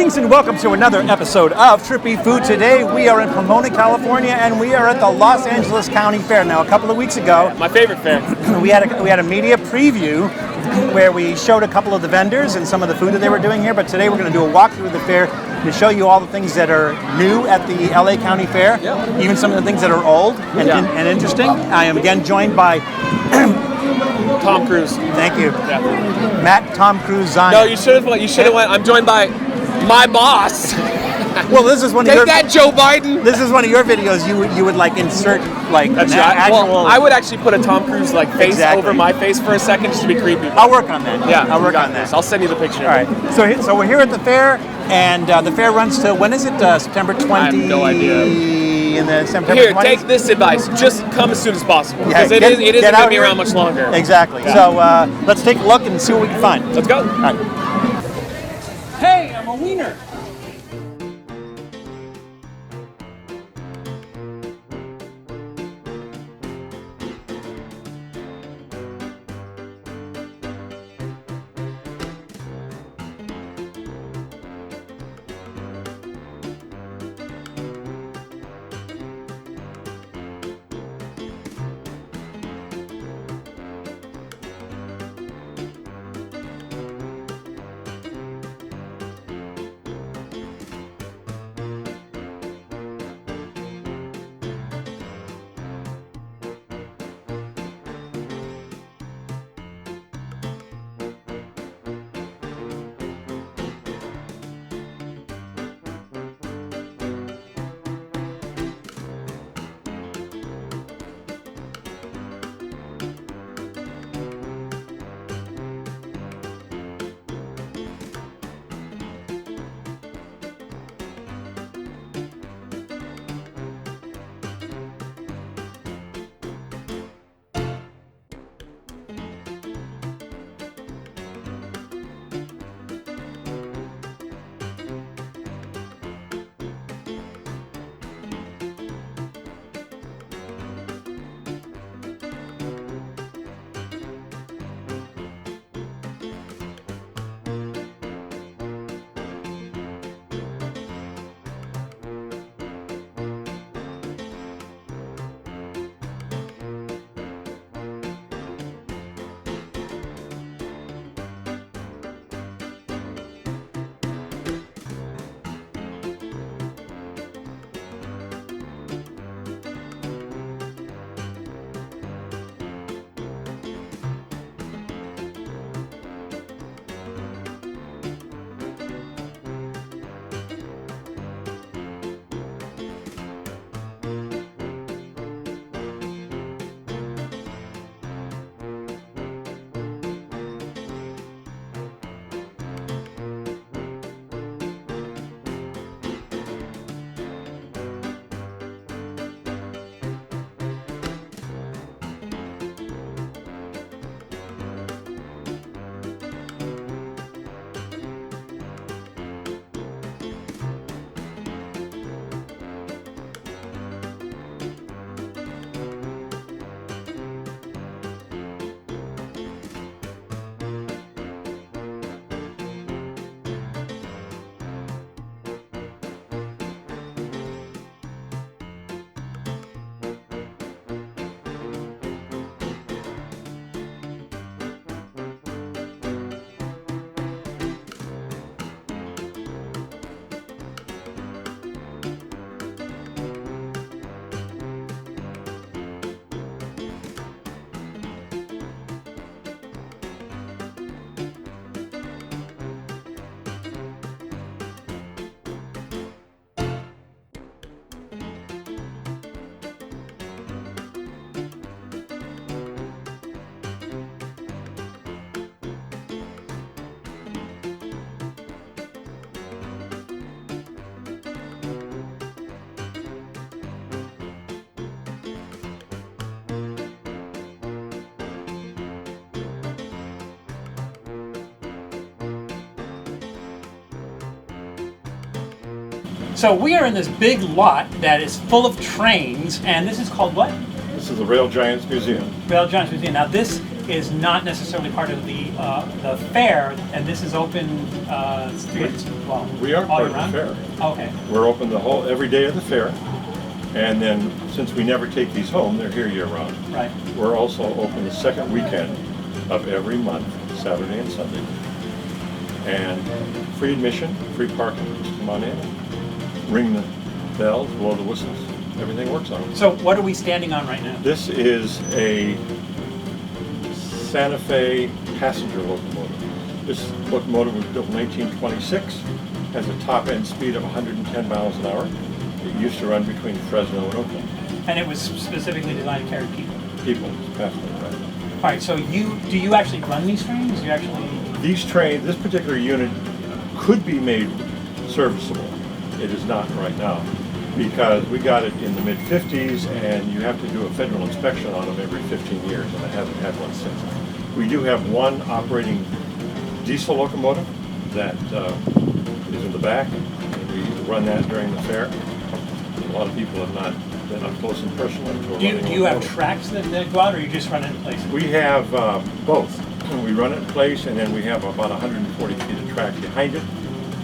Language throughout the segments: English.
Greetings and welcome to another episode of Trippy Food. Today we are in Pomona, California, and we are at the Los Angeles County Fair. Now, a couple of weeks ago, my favorite fair, we had a media preview where we showed a couple of the vendors and some of the food that they were doing here. But today we're going to do a walkthrough of the fair to show you all the things that are new at the LA County Fair, even some of the things that are old and interesting. I am again joined by Tom Cruise. Thank you. Yeah. Matt Tom Cruise Zion. No, you should have went. I'm joined by my boss. Well, this is one of Take that, Joe Biden. This is one of your videos. You would like insert like That's an right. actual. Well, I would actually put a Tom Cruise like face over my face for a second just to be creepy. I'll work on that. Yeah, I'll work on that. I'll send you the picture. All right. So we're here at the fair, and the fair runs to when is it? September 20. I have no idea. In the September Here, 20s? take this advice. Just come as soon as possible because Yeah, it isn't going to be here. around much longer. Exactly. Yeah. So let's take a look and see what we can find. Let's go. All right. Hey, I'm a wiener. So we are in this big lot that is full of trains, and this is called what? This is the Rail Giants Museum. Rail Giants Museum. Now this is not necessarily part of the fair, and this is open We are all part year of round? the fair. Okay. We're open every day of the fair. And then, since we never take these home, they're here year-round. Right. We're also open the second weekend of every month, Saturday and Sunday. And free admission, free parking. Just come on in, ring the bells, blow the whistles. Everything works on it. So what are we standing on right now? This is a Santa Fe passenger locomotive. This locomotive was built in 1926, has a top-end speed of 110 miles an hour. It used to run between Fresno and Oakland. And it was specifically designed to carry people. People, passenger, right. All right. So do you actually run these trains? You actually? These trains, this particular unit could be made serviceable. It is not right now because we got it in the mid-50s and you have to do a federal inspection on them every 15 years and I haven't had one since. We do have one operating diesel locomotive that is in the back and we run that during the fair. A lot of people have not been up close and personal. Do you have tracks that go out, or you just run it in place? We have both. We run it in place, and then we have about 140 feet of track behind it,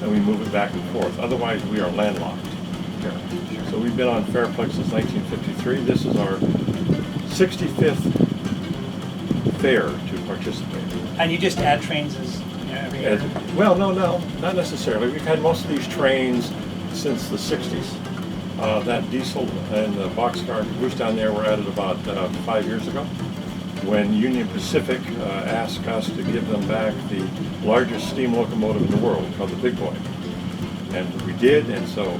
and we move it back and forth. Otherwise, we are landlocked here. So we've been on Fairplex since 1953. This is our 65th fair to participate. And you just add trains every year? Well, no, not necessarily. We've had most of these trains since the 60s. That diesel and the boxcar caboose down there were added about 5 years ago when Union Pacific asked us to give them back the largest steam locomotive in the world called the Big Boy. And we did, and so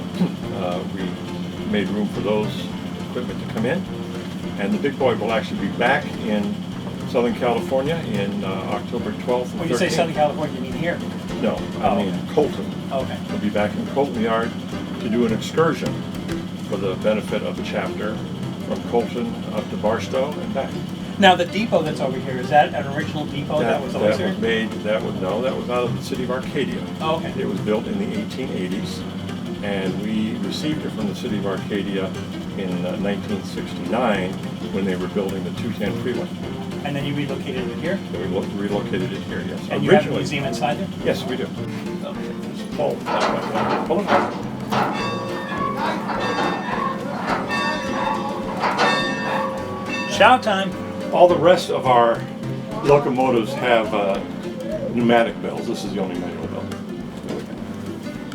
we made room for those equipment to come in. And the Big Boy will actually be back in Southern California in October 12th and 13th. When you say Southern California, you mean here? No, I mean Colton. Okay. We'll be back in Colton Yard to do an excursion for the benefit of the chapter from Colton up to Barstow and back. Now the depot that's over here, is that an original depot that was always here? That was out of the city of Arcadia. Oh, okay. It was built in the 1880s and we received it from the city of Arcadia in 1969 when they were building the 210 freeway. And then you relocated it here? So we relocated it here, yes. And you have a museum inside there? Yes, we do. Just pull it out. Shout time. All the rest of our locomotives have pneumatic bells. This is the only manual bell.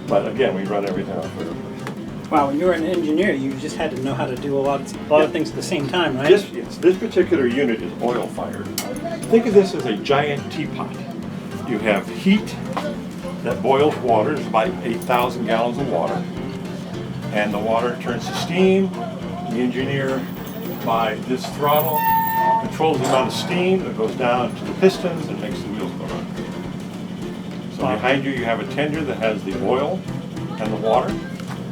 But again, we run everything off of. Wow, when you were an engineer, you just had to know how to do a lot of things at the same time, right? This particular unit is oil fired. Think of this as a giant teapot. You have heat that boils water. It's about 8,000 gallons of water. And the water turns to steam. The engineer, by this throttle, controls the amount of steam that goes down to the pistons and makes the wheels go around. So behind you have a tender that has the oil and the water,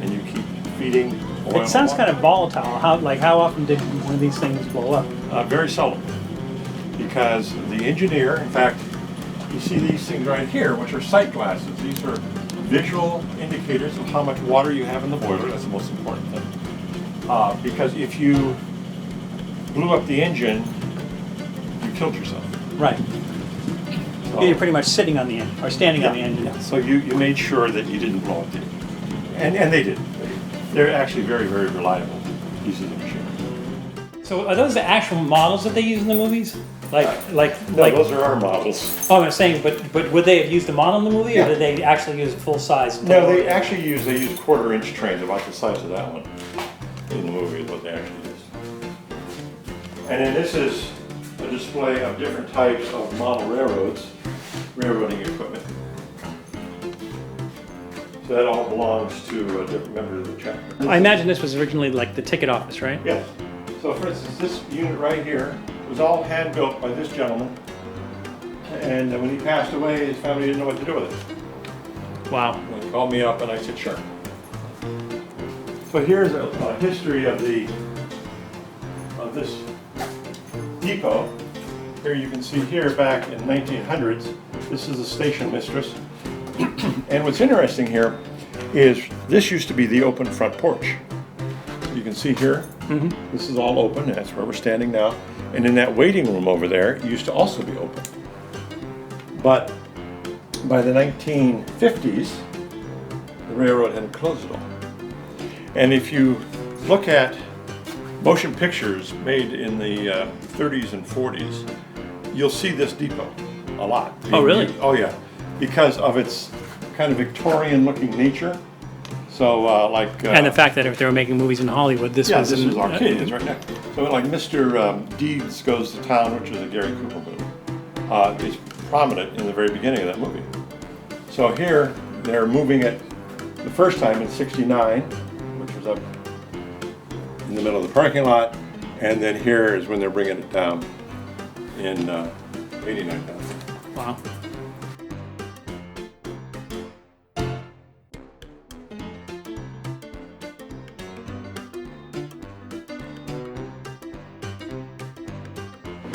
and you keep feeding oil. It sounds kind of volatile. How often did one of these things blow up? Very seldom, because the engineer, in fact, you see these things right here, which are sight glasses. These are visual indicators of how much water you have in the boiler. That's the most important thing. Because if you blew up the engine, you killed yourself. Right. So, You're pretty much sitting on the engine, or standing on the engine. Yeah. So you made sure that you didn't blow up the engine. And they did. They're actually very, very reliable pieces of machinery. So are those the actual models that they use in the movies? No, those are our models. Oh, I'm saying, but would they have used a model in the movie, or did they actually use full size? No, they use quarter-inch trains, about the size of that one. In the movie is what they actually use. And then this is a display of different types of model railroading equipment. So that all belongs to a different member of the chapter. I imagine this was originally like the ticket office, right? Yeah. So for instance, this unit right here was all hand built by this gentleman. And when he passed away, his family didn't know what to do with it. Wow. And he called me up and I said, sure. So here's a history of this depot. Here you can see here back in 1900s, this is the station mistress. And what's interesting here is this used to be the open front porch. You can see here, this is all open, that's where we're standing now. And in that waiting room over there, it used to also be open. But by the 1950s, the railroad had closed it all. And if you look at motion pictures made in the 30s and 40s, you'll see this depot a lot. Oh, really? Oh, yeah. Because of its kind of Victorian-looking nature. So, and the fact that if they were making movies in Hollywood, this was this was Arcadians right now. So, like Mr. Deeds Goes to Town, which was a Gary Cooper movie, is prominent in the very beginning of that movie. So here, they're moving it the first time in '69, which was up in the middle of the parking lot, and then here is when they're bringing it down in '89. Wow.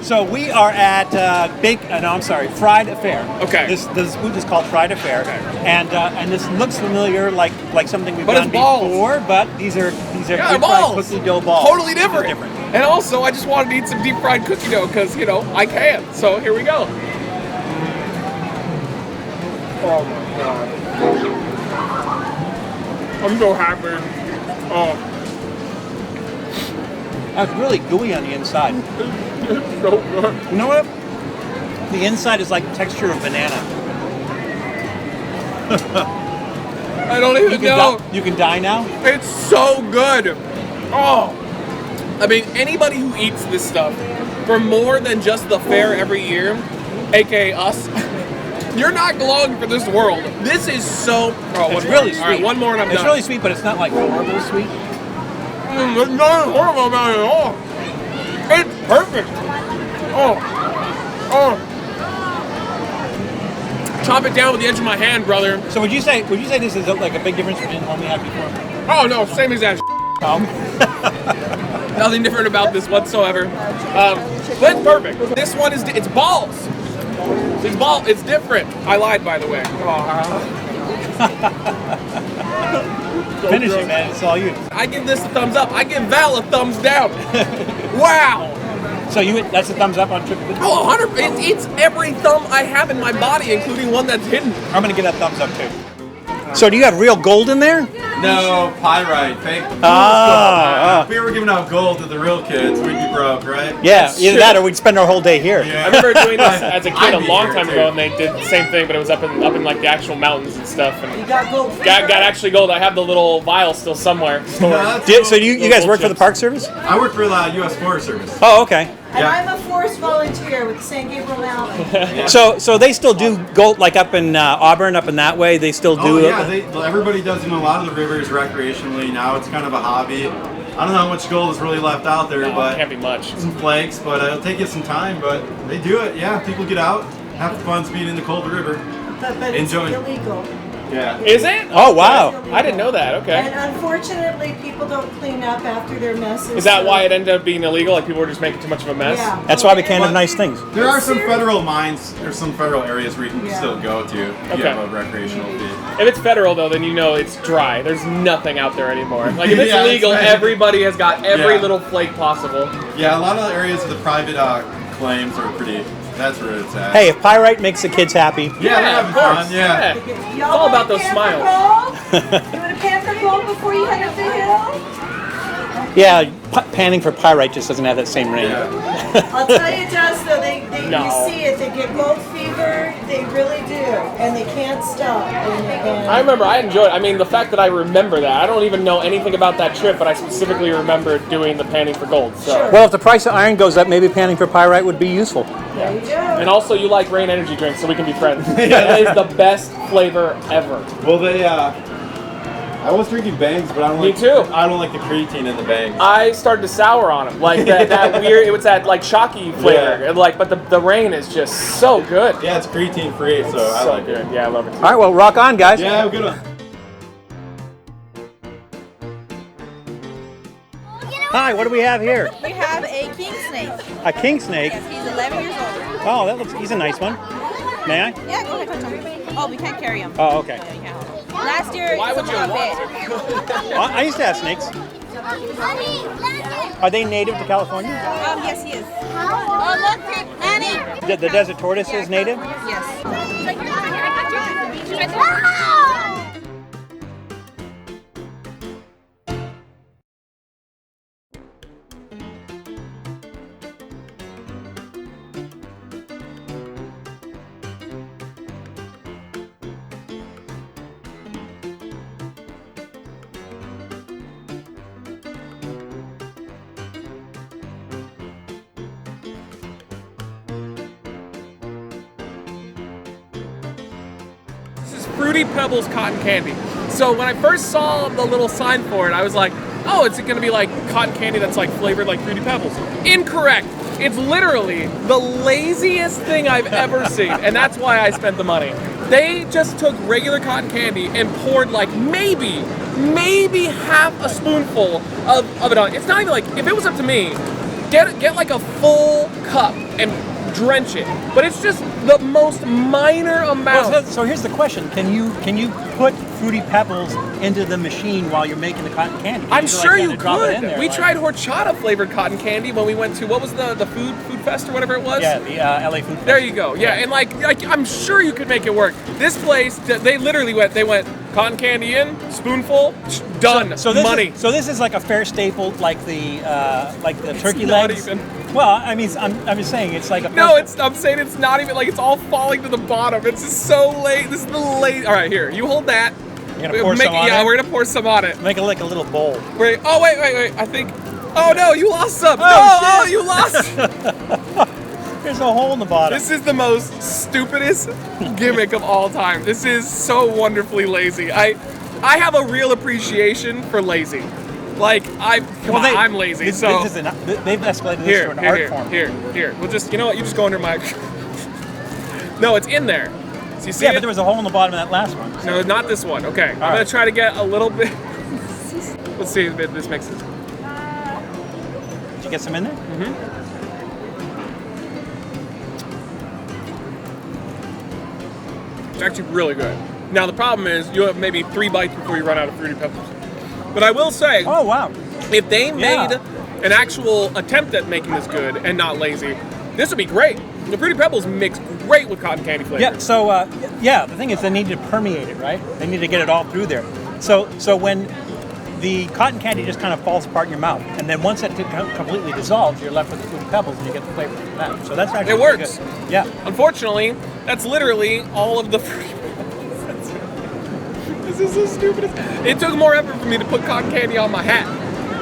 So we are at Fried Affair. Okay. This food is called Fried Affair, and this looks familiar, like something we've But done it's balls. before. But these are deep fried balls. cookie dough balls. Totally different. And also, I just wanted to eat some deep fried cookie dough because, you know, I can. So here we go. Oh my God. I'm so happy. Oh. That's really gooey on the inside. It's so good. You know what? The inside is like the texture of banana. I don't even know. You can die now? It's so good. Oh. I mean, anybody who eats this stuff for more than just the fair every year, aka us, you're not long for this world. This is so... Oh, It's really sweet. All right, one more and I'm It's done. really sweet, but it's not like horrible sweet. It's not horrible about it at all. It's perfect. Oh. Chop it down with the edge of my hand, brother. So would you say this is like a big difference between the home you had before? Oh no, same exact. Nothing different about this whatsoever. But it's perfect. This one is it's balls. It's different. I lied, by the way. Finish it, man. It's all you. I give this a thumbs up. I give Val a thumbs down. Wow. So that's a thumbs up on Trippy Food? Oh, 100. It's every thumb I have in my body, including one that's hidden. I'm going to give that thumbs up too. So do you have real gold in there? No, pyrite, fake. Ah, If we were giving out gold to the real kids, we'd be broke, right? yeah, either that or we'd spend our whole day here. I remember doing this as a kid I'd a be long here, time too. ago, and they did the same thing, but it was up in like the actual mountains and stuff. And You got gold. got actually gold. I have the little vial still somewhere. stored. So you guys work for the Park Service? I work for the U.S. Forest Service. Oh, okay. And I'm a forest volunteer with the San Gabriel Mountain. So they still do gold, like up in Auburn, up in that way. They still do. Oh yeah, everybody does in a lot of the rivers recreationally now. It's kind of a hobby. I don't know how much gold is really left out there, No, but it can't be much. some flakes. But it'll take you some time. But they do it. Yeah, people get out, have fun speeding in the cold river. But it's Enjoy. illegal. Yeah. Is it? Oh wow. I didn't know that. Okay. And unfortunately, people don't clean up after their messes. Is that so- why it ended up being illegal? Like people were just making too much of a mess? Yeah. That's why we can't have nice things. There are some federal mines. There's some federal areas where you can Yeah. still go to if you Okay. have a recreational fee. If it's federal though, then you know it's dry. There's nothing out there anymore. Like if it's Yeah, legal, that's right. everybody has got every Yeah. little flake possible. Yeah, a lot of the areas of the private claims are pretty. That's where it's at. Hey, if pyrite makes the kids happy. Yeah, they're having of course. fun. Yeah. It's all about those smiles. You want a pamper gold before you head up the hill? Yeah, panning for pyrite just doesn't have that same ring. I'll tell you, it does though. No. You see it. They get gold fever. They really do, and they can't stop. And I remember I enjoyed it. I mean, the fact that I remember that. I don't even know anything about that trip, but I specifically remember doing the panning for gold. So. Sure. Well, if the price of iron goes up, maybe panning for pyrite would be useful. There you go. And also, you like Rain energy drinks, so we can be friends. That is the best flavor ever. Well, they. I was drinking bangs, but I don't Me like. too. I don't like the creatine in the bangs. I started to sour on them, like that weird. It was that like chalky flavor, Yeah. and, like. But the Rain is just so good. Yeah, it's creatine free, so I So like good. it. Yeah, I love it. All right, well, rock on, guys. Yeah, good one. Hi, what do we have here? We have a king snake. A king snake. Yes, he's 11 years old. Oh, he's a nice one. May I? Yeah, go ahead, touch him. Oh, we can't carry him. Oh, okay. Yeah, you can't hold him. Last year, Why would you someone got want bit. I used to have snakes. Are they native to California? Yes, he is. Oh, look, Annie. The desert tortoise is native? Yes. Fruity Pebbles cotton candy. So when I first saw the little sign for it, I was like, oh, it's gonna be like cotton candy that's like flavored like Fruity Pebbles. Incorrect. It's literally the laziest thing I've ever seen, and that's why I spent the money. They just took regular cotton candy and poured like maybe half a spoonful of it on. It's not even like, if it was up to me, get like a full cup and drench it, but it's just the most minor amount. Well, so here's the question: Can you put Fruity Pebbles into the machine while you're making the cotton candy? I'm sure you drop it in could. there, We like- tried horchata flavored cotton candy when we went to, what was the food fest or whatever it was? Yeah, the LA Food Fest. There you go. Yeah, and like I'm sure you could make it work. This place, they literally went cotton candy in, spoonful, done. So this money. This is like a fair staple, like the turkey not legs. even. Well, I mean, I'm just saying it's like a. No, I'm saying it's not even, like, it's all falling to the bottom. It's just so late. This is the late. All right, here, you hold that. You're gonna pour some on Yeah, it? we're gonna pour some on it. Make it like a little bowl. Wait, I think. Oh no, you lost some. Oh, shit. You lost. There's a hole in the bottom. This is the most stupidest gimmick of all time. This is so wonderfully lazy. I have a real appreciation for lazy. Like, I'm lazy. They've escalated this to an art form. Here. Well, just, you know what? You just go under my. No, it's in there. So you see Yeah, it? but there was a hole in the bottom of that last one. No, not this one. Okay, I'm gonna right. try to get a little bit. Let's see if this mixes. Did you get some in there? Mm-hmm. It's actually really good. Now the problem is you have maybe 3 bites before you run out of Fruity Pebbles. But I will say, Oh wow. if they made Yeah. an actual attempt at making this good and not lazy, this would be great. The Fruity Pebbles mix great with cotton candy flavor. Yeah. So the thing is, they need to permeate it, right? They need to get it all through there. So when the cotton candy just kind of falls apart in your mouth, and then once it completely dissolves, you're left with the Fruity Pebbles, and you get the flavor from that. So that's actually It pretty works. good. Yeah. Unfortunately, that's literally all of the Fruity Pebbles. This is so stupid. It took more effort for me to put cotton candy on my hat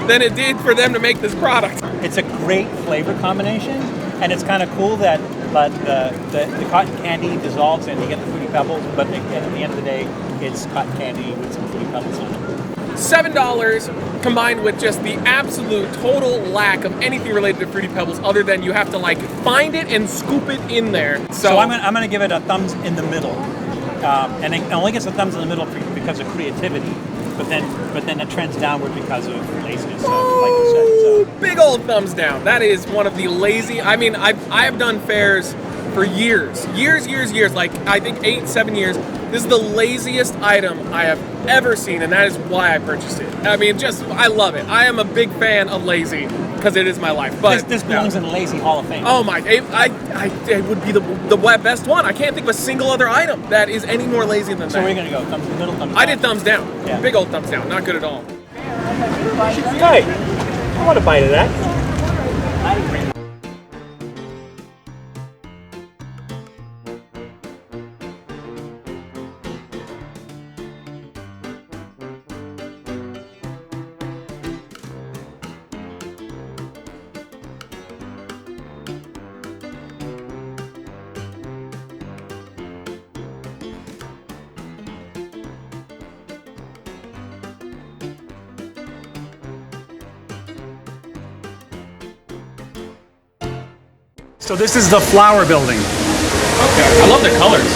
than it did for them to make this product. It's a great flavor combination, and it's kind of cool that the cotton candy dissolves and you get the Fruity Pebbles, but at the end of the day, it's cotton candy with some Fruity Pebbles on it. $7 combined with just the absolute total lack of anything related to Fruity Pebbles other than you have to like find it and scoop it in there. So I'm gonna give it a thumbs in the middle, and it only gets a thumbs in the middle because of creativity, but then it trends downward because of laziness. So, like you said, so. Big old thumbs down. That is one of the lazy. I mean, I've done fairs for years, like I think 8-7 years. This is the laziest item I have ever seen, and that is why I purchased it. I mean, I love it. I am a big fan of lazy because it is my life. But This belongs in the Lazy Hall of Fame. oh my! It would be the best one. I can't think of a single other item that is any more lazy than So that. where are you gonna go? Thumbs in the middle, thumbs I down? did thumbs down. Yeah. Big old thumbs down. Not good at all. Hey, I want a bite of that. So this is the flower building. Okay. I love the colors.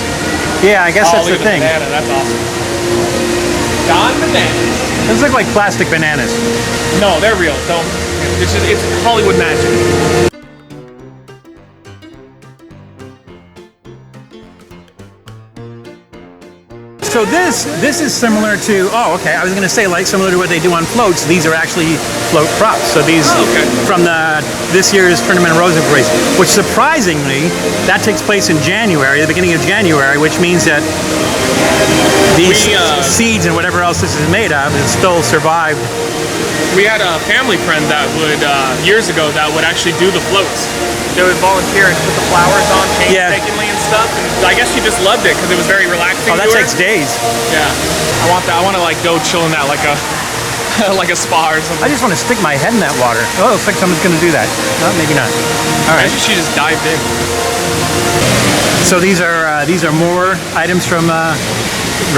Yeah, I guess that's the thing. Banana. That's awesome. Don bananas. Those look like plastic bananas. No, they're real. Don't. It's Hollywood magic. So this is similar to, oh, okay, I was going to say like similar to what they do on floats. These are actually float props. So these from this year's Tournament of Roses race, which surprisingly, that takes place in January, the beginning of January, which means that these seeds and whatever else this is made of has still survived. We had a family friend that would, years ago, that would actually do the floats. They would volunteer and put the flowers on painstakingly and stuff. And I guess she just loved it because it was very relaxing. Oh, that takes days. Yeah, I want that. I want to like go chill in that like a like a spa or something. I just want to stick my head in that water. Oh, it looks like someone's going to do that. No, maybe not. All right. She just dived in. So these are more items from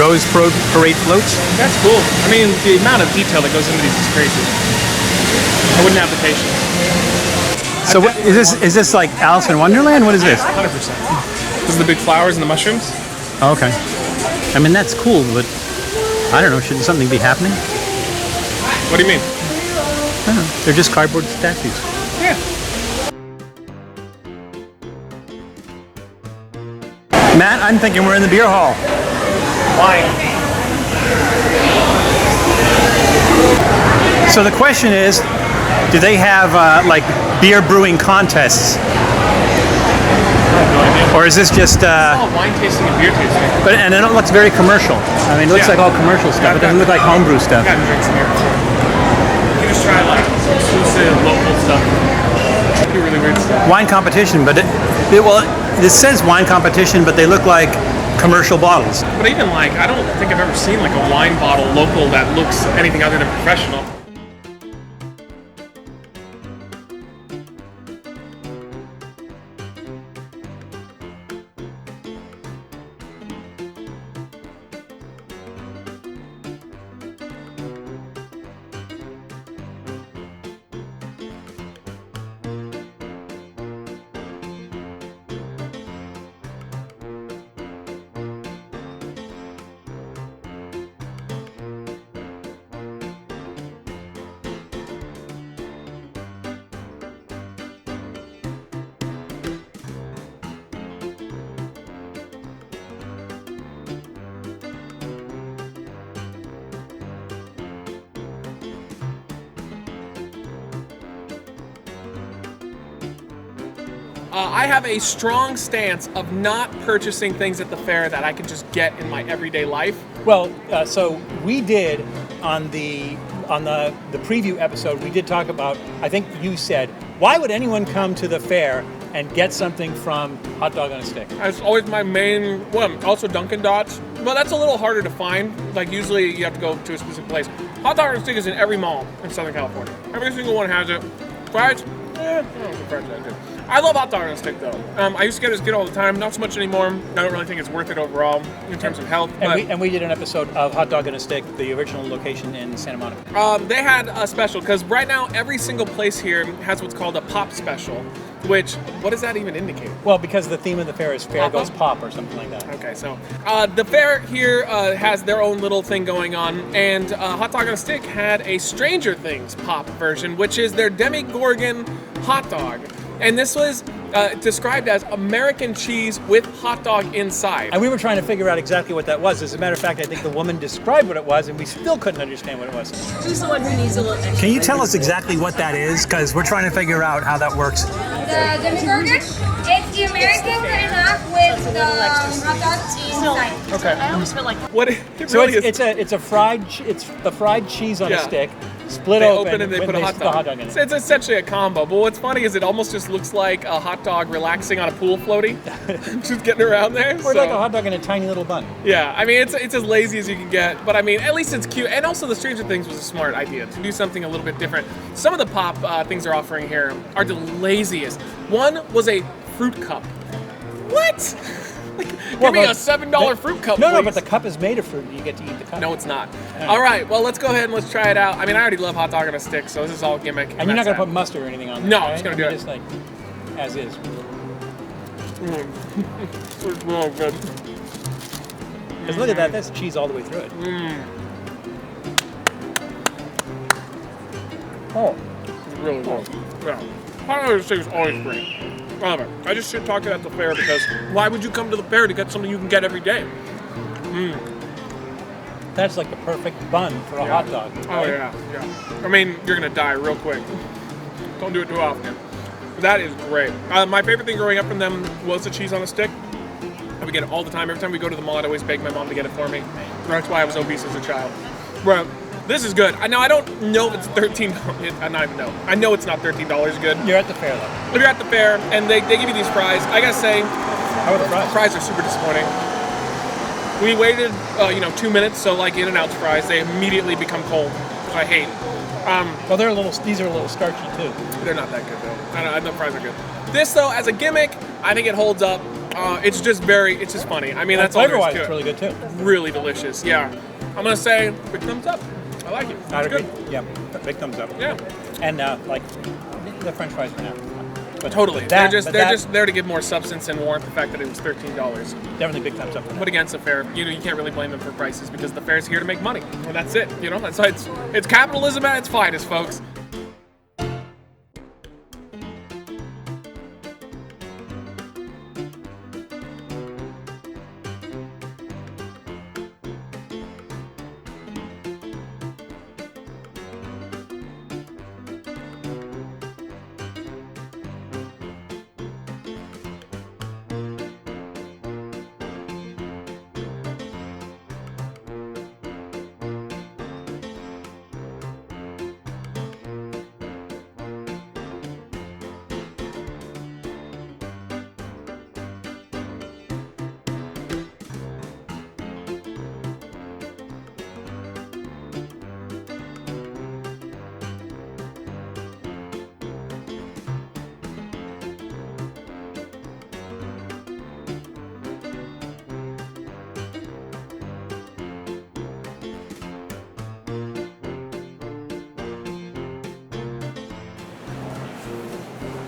Rose Parade floats. That's cool. I mean, the amount of detail that goes into these is crazy. I wouldn't have the patience. So what, is this like Alice in Wonderland? What is this? 100%. This is the big flowers and the mushrooms. Oh, okay. I mean, that's cool, but I don't know. Shouldn't something be happening? What do you mean? I don't know. They're just cardboard statues. Yeah. Matt, I'm thinking we're in the beer hall. Why? So the question is, do they have like beer brewing contests? Or is this just Oh, wine tasting and beer tasting. but and it looks very commercial. I mean, it looks like all commercial stuff. It doesn't look like homebrew stuff. I've gotten drinks in here before. You just try like exclusive local stuff. That'd be really weird stuff. Wine competition, but this says wine competition, but they look like commercial bottles. But even like, I don't think I've ever seen like a wine bottle local that looks anything other than professional. I have a strong stance of not purchasing things at the fair that I can just get in my everyday life. Well, so we did on the preview episode, we did talk about, I think you said, why would anyone come to the fair and get something from Hot Dog on a Stick? That's always my main, well, also Dunkin' Dots, but that's a little harder to find. Like usually you have to go to a specific place. Hot Dog on a Stick is in every mall in Southern California. Every single one has it. Fries, I don't know if fries are that good. I love Hot Dog on a Stick though. I used to get it as a kid all the time, not so much anymore. I don't really think it's worth it overall in terms of health. And we did an episode of Hot Dog on a Stick, the original location in Santa Monica. They had a special, because right now every single place here has what's called a pop special, which, what does that even indicate? Well, because the theme of the fair is Fair Goes Pop or something like that. Okay, so the fair here has their own little thing going on, and Hot Dog on a Stick had a Stranger Things pop version, which is their Demigorgon hot dog. And this was described as American cheese with hot dog inside. And we were trying to figure out exactly what that was. As a matter of fact, I think the woman described what it was, and we still couldn't understand what it was. Who's the one who needs a little extra? Can you tell us exactly what that is? Because we're trying to figure out how that works. The Demigorgon, it's the American cut off with the hot dog inside. Okay. I always feel like What it So really is. it's the fried cheese on a stick, split They open, and they put a hot stick dog. the hot dog in it. It's essentially a combo. But what's funny is it almost just looks like a hot dog relaxing on a pool floaty, just getting around there. Or like a hot dog in a tiny little bun. Yeah, I mean, it's as lazy as you can get, but I mean, at least it's cute. And also, the Stranger Things was a smart idea to do something a little bit different. Some of the pop things they're offering here are the laziest. One was a fruit cup. What? Give me a $7 fruit cup, No, please. but the cup is made of fruit, and you get to eat the cup. No, it's not. All right, well, let's go ahead and let's try it out. I mean, I already love hot dog on a stick, so this is all gimmick. And you're not that's going to put mustard or anything on this, No, right? I'm just gonna do You're it. just like, as is. It's real good. Because look at that, that's cheese all the way through it. Oh, it's really good. Yeah. Hot dog on a stick is always great. I love it. I just shit talk it at the fair because why would you come to the fair to get something you can get every day? That's like the perfect bun for a hot dog. Oh yeah. I mean, you're gonna die real quick. Don't do it too often. That is great. My favorite thing growing up from them was the cheese on a stick. I would get it all the time. Every time we go to the mall, I'd always beg my mom to get it for me. That's why I was obese as a child. Bro, this is good. Now, I don't know if it's $13. I don't even know. I know it's not $13 good. You're at the fair, though. If you're at the fair and they give you these fries, I gotta say, How are the fries? fries are super disappointing. We waited, 2 minutes, so like In-N-Out's fries, they immediately become cold, which I hate. Well, these are a little starchy, too. They're not that good, though. I know fries are good. This, though, as a gimmick, I think it holds up. It's just funny. I mean, that's all there is Flavor-wise, to it's it. really good, too. Really delicious, yeah. I'm gonna say big thumbs up. I like it. I'd It's good. agree. Yeah, big thumbs up. Yeah, And like the French fries were now. But totally. that- they're but just there to give more substance and warrant the fact that it was $13. definitely big thumbs up. For that. But against the fair, you can't really blame them for prices because the fair's here to make money, and that's it. That's why it's capitalism at its finest, folks.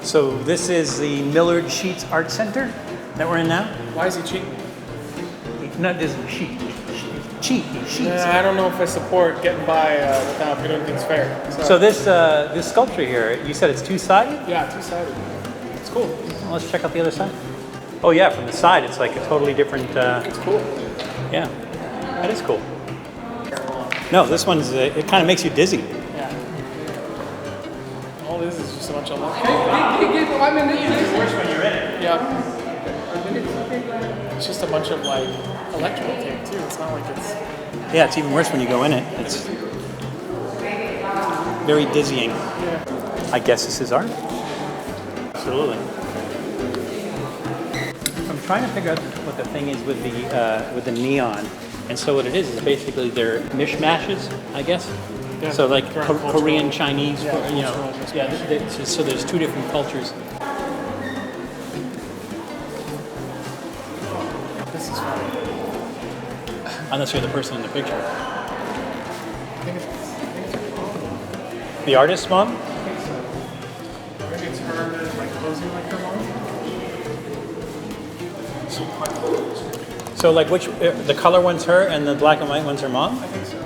So this is the Millard Sheets Art Center that we're in now. Why is he cheating? Not this sheets. Yeah, I don't know if I support getting by without doing things fair. So this sculpture here, you said it's two-sided? Yeah, two-sided. It's cool. Well, let's check out the other side. Oh yeah, from the side it's like a totally different. It's cool. Yeah, that is cool. No, this one's it kind of makes you dizzy. Yeah. All this is just a bunch of luck. It's worse when you're in it. Yeah. It's just a bunch of like electrical tape too. It's not like it's. Yeah, it's even worse when you go in it. It's very dizzying. Yeah. I guess this is art. Absolutely. I'm trying to figure out what the thing is with the neon, and so what it is basically they're mishmashes, I guess. Yeah, So like different Korean, cultural- Chinese, cultural so there's two different cultures. This is fun. Unless you're the person in the picture. I think it's The artist's mom? maybe it's her like posing like her mom. So like which the color one's her and the black and white one's her mom? I think so.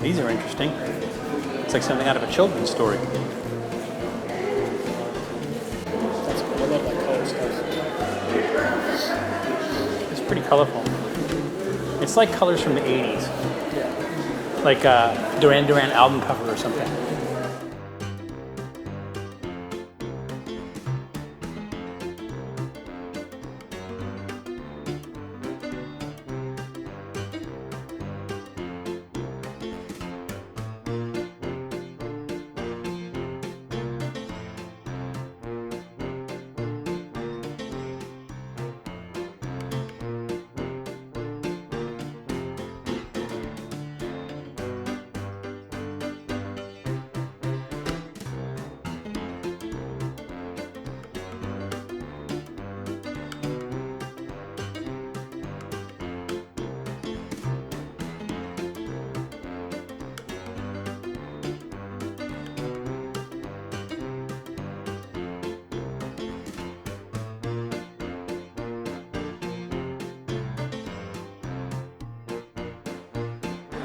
These are interesting. It's like something out of a children's story. That's cool. I love that color stuff. It's pretty colorful. It's like colors from the 80s. Yeah. Like a Duran Duran album cover or something.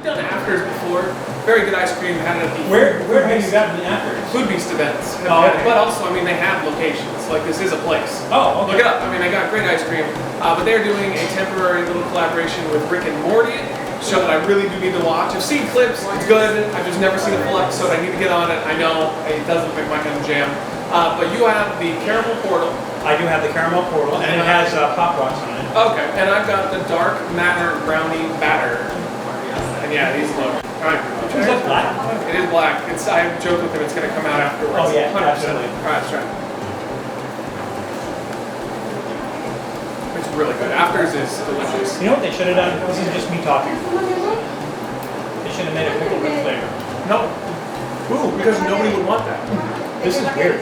Done after afters before. Very good ice cream. Had it at the Where have you gotten the afters? Food Beast events. Oh, okay. But also, I mean, they have locations. Like, this is a place. Oh, okay. Look it up. I mean, they got great ice cream. But they're doing a temporary little collaboration with Rick and Morty. Show that I really do need to watch. I've seen clips. It's good. I've just never seen a full episode. I need to get on it. I know it doesn't look like my kind of jam. But you have the caramel portal. I do have the caramel portal, and it has Pop Rocks on it. Okay, and I've got the dark matter brownie batter. And yeah, these look. Alright. Is that black? It is black. I joked with him. It's going to come out afterwards. Oh yeah, 100%. absolutely. All right, let's try it. It's really good. Afters is delicious. You know what they should have done? This is just me talking. They should have made a pickle whip flavor. No. Ooh, because nobody would want that. This is weird.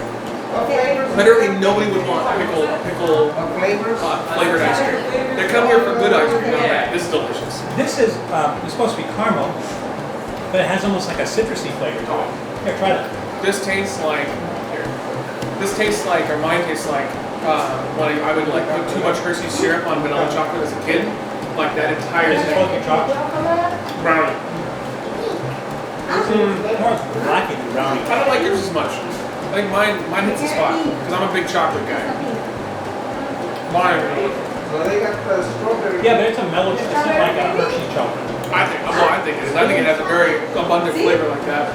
Literally nobody would want pickle flavored ice cream. They come here for good ice cream, not bad. This is delicious. This is it's supposed to be caramel, but it has almost like a citrusy flavor to it. Here, try that. This tastes like or mine tastes like when I would like put too much Hershey's syrup on vanilla chocolate as a kid. Like that entire Is it supposed to be chocolate? brownie. More blacky than brownie. I don't like yours as much. I think mine hits the spot because I'm a big chocolate guy. Mine. Yeah, but it's a mellow. It's not like a Hershey chocolate. I think it is. I think it has a very abundant flavor like that.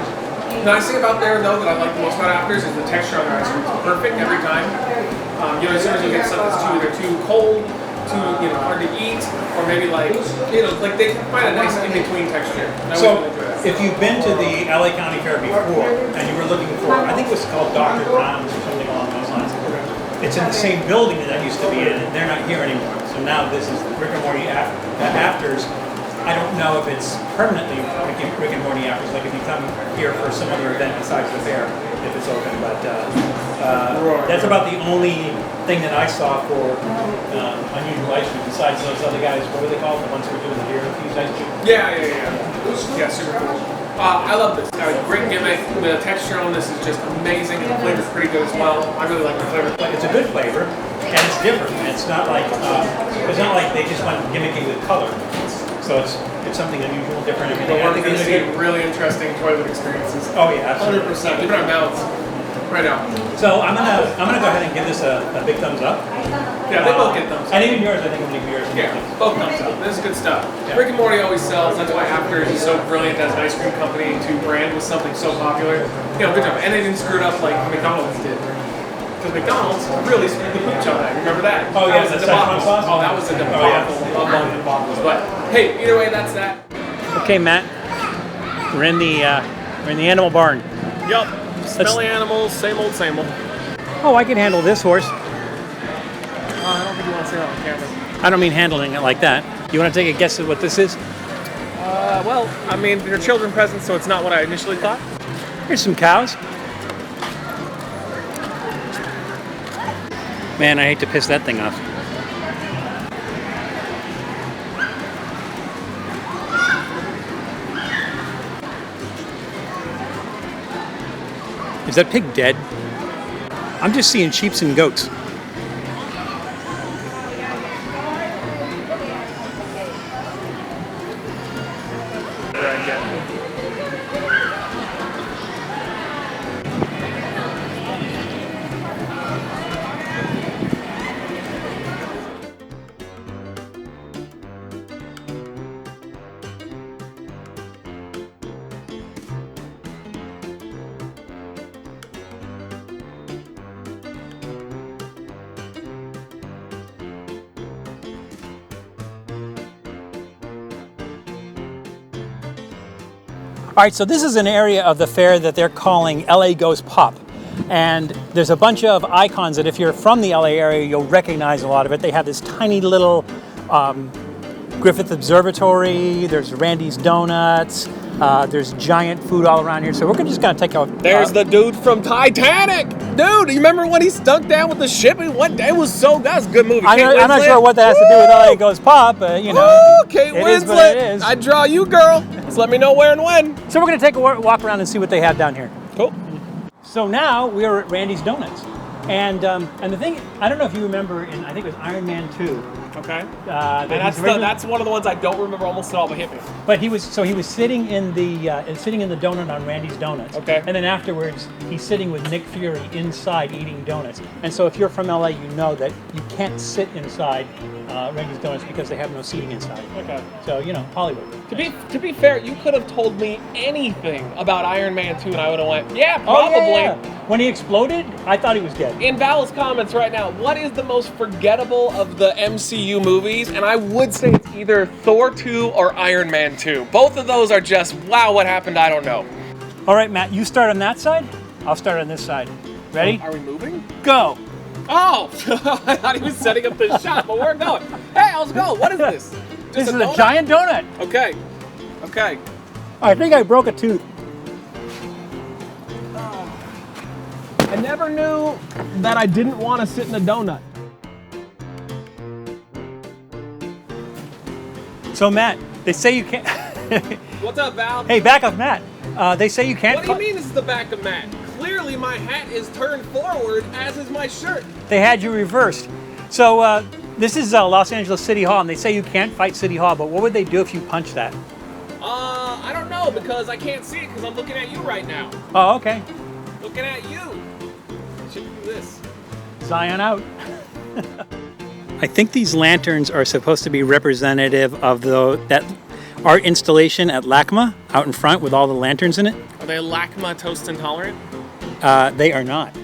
The nice thing about there, though, that I like the most about Afters is the texture on their ice cream. It's perfect every time. As soon as you get stuff that's either too cold, too hard to eat, or maybe like they find a nice in between texture. So, if you've been to the LA County Fair before and you were looking for, I think it was called Dr. Brown's or something along those lines. It's in the same building that used to be in, and they're not here anymore. So now this is Rick and Morty Afters. I don't know if it's permanently Rick and Morty Afters, like if you come here for some other event besides the fair, if it's open. But that's about the only thing that I saw for unusual ice cream, besides those other guys. What were they called? The ones who were doing the beer infused ice cream? Yeah, super cool. I love this. Great gimmick. The texture on this is just amazing, and the flavor's pretty good as well. I really like the flavor. It's a good flavor, and it's different. It's not like they just went gimmicky with color. So it's something unusual, different. But we're going to see really interesting toilet experiences. Oh yeah, absolutely. 100%. Look at our mouths right now. So I'm gonna go ahead and give this a big thumbs up. Yeah, they both get thumbs up. And even yours, I think, will be yours. Yeah, both thumbs up. This is good stuff. Yeah. Rick and Morty always sells. That's why Afters is so brilliant as an ice cream company to brand with something so popular. Good job. And they didn't screw it up like McDonald's did. Because McDonald's really screwed the pooch on that. Remember that? Oh yeah, the Szechuan sauce. Oh, that was a debacle among the debacles. But hey, either way, that's that. Okay, Matt. We're in the animal barn. Yup. Smelly animals, same old, same old. Oh, I can handle this horse. I don't think you want to say that on camera. I don't mean handling it like that. You want to take a guess at what this is? Well, I mean, they're children presents, so it's not what I initially thought. Here's some cows. Man, I hate to piss that thing off. Is that pig dead? I'm just seeing sheep and goats. All right, so this is an area of the fair that they're calling LA Goes Pop. And there's a bunch of icons that if you're from the LA area, you'll recognize a lot of it. They have this tiny little Griffith Observatory, there's Randy's Donuts, there's giant food all around here. So we're just gonna take a... There's the dude from Titanic! Dude, you remember when he stunk down with the ship? That was a good movie. I'm not sure what that has to do with LA Goes Pop, but you know. Kate it is what Winslet! it is. I draw you, girl. Just let me know where and when. So we're gonna take a walk around and see what they have down here. Cool. So now we are at Randy's Donuts. And the thing, I don't know if you remember in, I think it was Iron Man 2, Okay. That's one of the ones I don't remember almost at all, but hit me. But he was sitting in the donut on Randy's Donuts. Okay. And then afterwards, he's sitting with Nick Fury inside eating donuts. And so if you're from LA, you know that you can't sit inside Randy's Donuts because they have no seating inside. Okay. So you know, Hollywood. To be fair, you could have told me anything about Iron Man 2, and I would have went, yeah, probably. Oh, yeah. When he exploded, I thought he was dead. In Val's comments right now, what is the most forgettable of the MCU movies? And I would say it's either Thor 2 or Iron Man 2. Both of those are just, wow, what happened? I don't know. All right, Matt, you start on that side. I'll start on this side. Ready? Are we moving? Go. Oh, I thought he was setting up the shot, but we're going. Hey, let's go. What is this? This is a giant donut. Okay. Okay. I think I broke a tooth. I never knew that I didn't want to sit in a donut. So Matt, they say you can't. What's up, Val? Hey, back of Matt. They say you can't. What do you mean this is the back of Matt? Clearly my hat is turned forward, as is my shirt. They had you reversed. So this is Los Angeles City Hall, and they say you can't fight City Hall, but what would they do if you punched that? I don't know, because I can't see it because I'm looking at you right now. Oh, okay. Looking at you. Should do this. Zion out. I think these lanterns are supposed to be representative of that art installation at LACMA out in front with all the lanterns in it. Are they LACMA toast intolerant? They are not.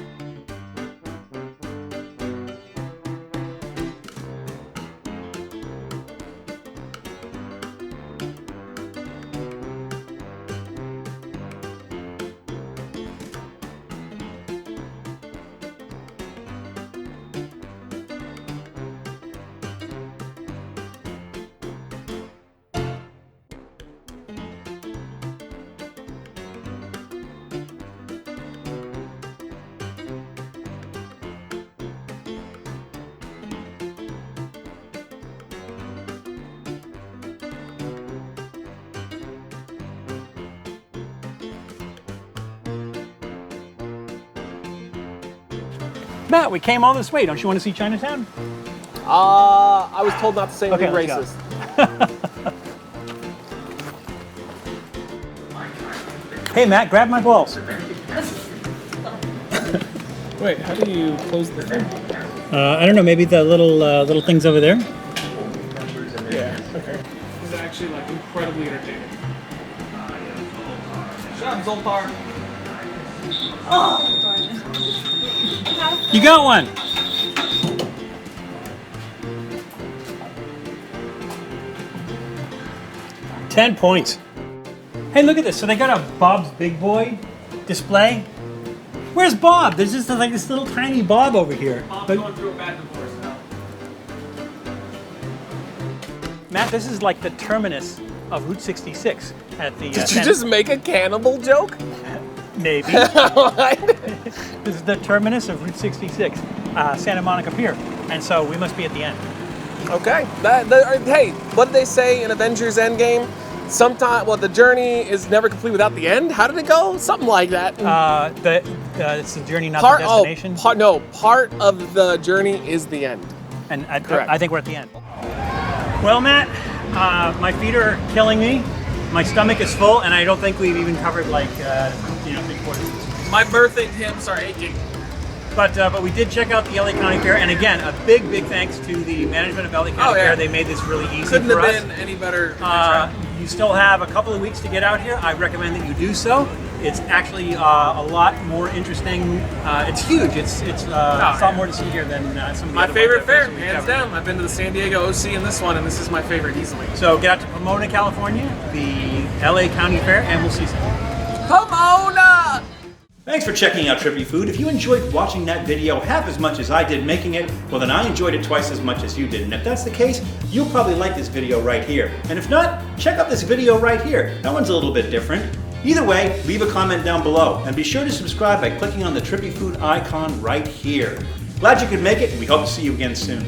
Matt, we came all this way. Don't you want to see Chinatown? I was told not to say anything Okay, racist. Hey, Matt, grab my balls. Wait, how do you close the thing? I don't know. Maybe the little things over there. Yeah. Okay. This is actually like incredibly entertaining. Shut up, Zoltar. You got one. $10 points. Hey, look at this. So they got a Bob's Big Boy display. Where's Bob? There's just like this little tiny Bob over here. Bob's going through a bad divorce now. Matt, this is like the terminus of Route 66 at the. Did you just make a cannibal joke? Maybe. This is the terminus of Route 66, Santa Monica Pier, and so we must be at the end. Okay. Hey, what did they say in Avengers Endgame? The journey is never complete without the end. How did it go? Something like that. It's the journey, not the destination. Part of the journey is the end. And Correct. I think we're at the end. Well, Matt, my feet are killing me. My stomach is full, and I don't think we've even covered like 3/4. My birthday hips are aching. But we did check out the LA County Fair, and again, a big thanks to the management of LA County Fair. They made this really easy Couldn't for have us. been any better. You still have a couple of weeks to get out here. I recommend that you do so. It's actually a lot more interesting. It's huge. It's a lot more to see here than some of the My other favorite fair, ones hands down. I've been to the San Diego OC and this one, and this is my favorite easily. So get out to Pomona, California, the LA County Fair, and we'll see you soon. Pomona! Thanks for checking out Trippy Food. If you enjoyed watching that video half as much as I did making it, well then I enjoyed it twice as much as you did. And if that's the case, you'll probably like this video right here. And if not, check out this video right here. That one's a little bit different. Either way, leave a comment down below. And be sure to subscribe by clicking on the Trippy Food icon right here. Glad you could make it, and we hope to see you again soon.